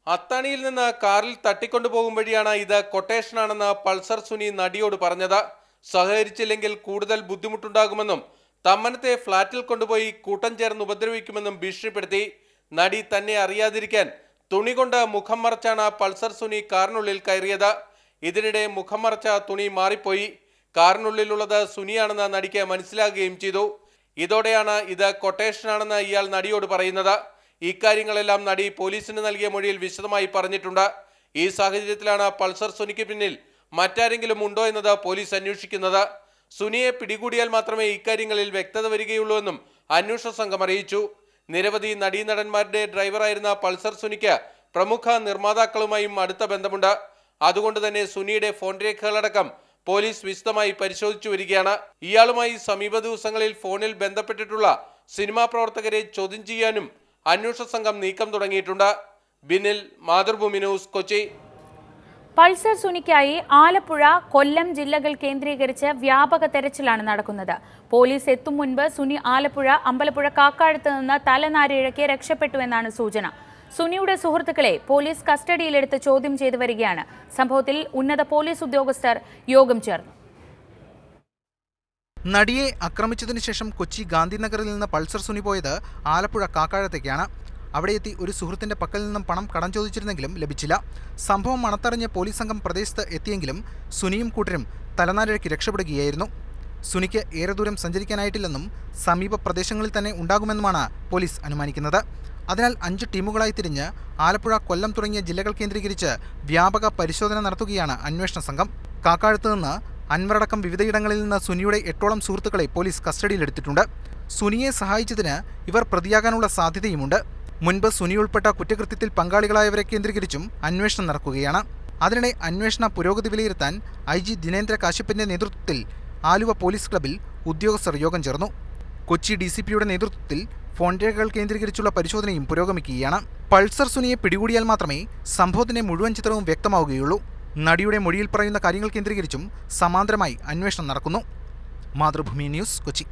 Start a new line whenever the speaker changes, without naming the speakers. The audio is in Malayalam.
അത്താണിയിൽ നിന്ന് കാറിൽ തട്ടിക്കൊണ്ടുപോകും വഴിയാണ് ഇത് കൊട്ടേഷനാണെന്ന് പൾസർ സുനി നടിയോട് പറഞ്ഞത്. സഹകരിച്ചില്ലെങ്കിൽ കൂടുതൽ ബുദ്ധിമുട്ടുണ്ടാകുമെന്നും തമ്മനത്തെ ഫ്ളാറ്റിൽ കൊണ്ടുപോയി കൂട്ടം ചേർന്ന് ഉപദ്രവിക്കുമെന്നും ഭീഷണിപ്പെടുത്തി. നടി തന്നെ അറിയാതിരിക്കാൻ തുണി കൊണ്ട് മുഖം മറച്ചാണ് പൾസർ സുനി കാറിനുള്ളിൽ കയറിയത്. ഇതിനിടെ മുഖം മറച്ച തുണി മാറിപ്പോയി. കാറിനുള്ളിലുള്ളത് സുനിയാണെന്ന് നടിക്ക് മനസ്സിലാകുകയും ചെയ്തു. ഇതോടെയാണ് ഇത് കൊട്ടേഷനാണെന്ന് ഇയാൾ നടിയോട് പറയുന്നത്. ഇക്കാര്യങ്ങളെല്ലാം നടി പോലീസിന് നൽകിയ മൊഴിയിൽ വിശദമായി പറഞ്ഞിട്ടുണ്ട്. ഈ സാഹചര്യത്തിലാണ് പൾസർ സുനിക്ക് പിന്നിൽ മറ്റാരെങ്കിലും ഉണ്ടോ എന്നത് പോലീസ് അന്വേഷിക്കുന്നത്. സുനിയെ പിടികൂടിയാൽ മാത്രമേ ഇക്കാര്യങ്ങളിൽ വ്യക്തത വരികയുള്ളൂ എന്നും അന്വേഷണ സംഘം അറിയിച്ചു. നിരവധി നടീനടന്മാരുടെ ഡ്രൈവറായിരുന്ന പൾസർ സുനിക്ക് പ്രമുഖ നിർമ്മാതാക്കളുമായും അടുത്ത ബന്ധമുണ്ട്. അതുകൊണ്ട് തന്നെ സുനിയുടെ ഫോൺ രേഖകളടക്കം പോലീസ് വിശദമായി പരിശോധിച്ചു വരികയാണ്. ഇയാളുമായി സമീപ ദിവസങ്ങളിൽ ഫോണിൽ ബന്ധപ്പെട്ടിട്ടുള്ള സിനിമാ പ്രവർത്തകരെ ചോദ്യം ചെയ്യാനും അന്വേഷണ സംഘം നീക്കം തുടങ്ങിയിട്ടുണ്ട്. ബിനിൽ, മാതൃഭൂമി ന്യൂസ്, കൊച്ചി.
പൾസർ സുനിക്കായി ആലപ്പുഴ, കൊല്ലം ജില്ലകൾ കേന്ദ്രീകരിച്ച് വ്യാപക തെരച്ചിലാണ് നടക്കുന്നത്. പോലീസ് എത്തും മുൻപ് സുനി ആലപ്പുഴ, അമ്പലപ്പുഴ, കാക്കാഴത്ത് നിന്ന് തലനാരിഴയ്ക്ക് രക്ഷപ്പെട്ടുവെന്നാണ് സൂചന. സുനിയുടെ സുഹൃത്തുക്കളെ പോലീസ് കസ്റ്റഡിയിലെടുത്ത് ചോദ്യം ചെയ്തു വരികയാണ്. സംഭവത്തിൽ ഉന്നത പോലീസ് ഉദ്യോഗസ്ഥർ യോഗം ചേർന്നു.
നടിയെ ആക്രമിച്ചതിനു ശേഷം കൊച്ചി ഗാന്ധിനഗറിൽ നിന്ന് പൾസർ സുനി പോയത് ആലപ്പുഴ കാക്കാഴത്തേക്കാണ്. അവിടെ എത്തി ഒരു സുഹൃത്തിന്റെ പക്കൽ നിന്നും പണം കടം ചോദിച്ചിരുന്നെങ്കിലും ലഭിച്ചില്ല. സംഭവം മണത്തറിഞ്ഞ് പോലീസ് സംഘം പ്രദേശത്ത് എത്തിയെങ്കിലും സുനിയും കൂട്ടരും തലനാരിഴയ്ക്ക് രക്ഷപ്പെടുകയായിരുന്നു. സുനിക്ക് ഏറെ ദൂരം സഞ്ചരിക്കാനായിട്ടില്ലെന്നും സമീപ പ്രദേശങ്ങളിൽ തന്നെ ഉണ്ടാകുമെന്നുമാണ് പോലീസ് അനുമാനിക്കുന്നത്. അതിനാൽ 5 ടീമുകളായി തിരിഞ്ഞ് ആലപ്പുഴ, കൊല്ലം തുടങ്ങിയ ജില്ലകൾ കേന്ദ്രീകരിച്ച് വ്യാപക പരിശോധന നടത്തുകയാണ് അന്വേഷണ സംഘം. കാക്കാഴത്ത് നിന്ന് അൻവറടക്കം വിവിധയിടങ്ങളിൽ നിന്ന് സുനിയുടെ 8ഓളം സുഹൃത്തുക്കളെ പോലീസ് കസ്റ്റഡിയിലെടുത്തിട്ടുണ്ട്. സുനിയെ സഹായിച്ചതിന് ഇവർ പ്രതിയാകാനുള്ള സാധ്യതയുമുണ്ട്. മുൻപ് സുനി ഉൾപ്പെട്ട കുറ്റകൃത്യത്തിൽ പങ്കാളികളായവരെ കേന്ദ്രീകരിച്ചും അന്വേഷണം നടക്കുകയാണ്. അതിനിടെ അന്വേഷണ പുരോഗതി വിലയിരുത്താൻ IG ദിനേന്ദ്ര കാശ്യപിന്റെ നേതൃത്വത്തിൽ ആലുവ പോലീസ് ക്ലബിൽ ഉദ്യോഗസ്ഥർ യോഗം ചേർന്നു. കൊച്ചി DCPയുടെ നേതൃത്വത്തിൽ ഫോൺ രേഖകൾ കേന്ദ്രീകരിച്ചുള്ള പരിശോധനയും പുരോഗമിക്കുകയാണ്. പൾസർ സുനിയെ പിടികൂടിയാൽ മാത്രമേ സംഭവത്തിന്റെ മുഴുവൻ ചിത്രവും വ്യക്തമാവുകയുള്ളൂ. നടിയുടെ മൊഴിയിൽ പറയുന്ന കാര്യങ്ങൾ കേന്ദ്രീകരിച്ചും സമാന്തരമായി അന്വേഷണം നടക്കുന്നു. മാതൃഭൂമി ന്യൂസ്, കൊച്ചി.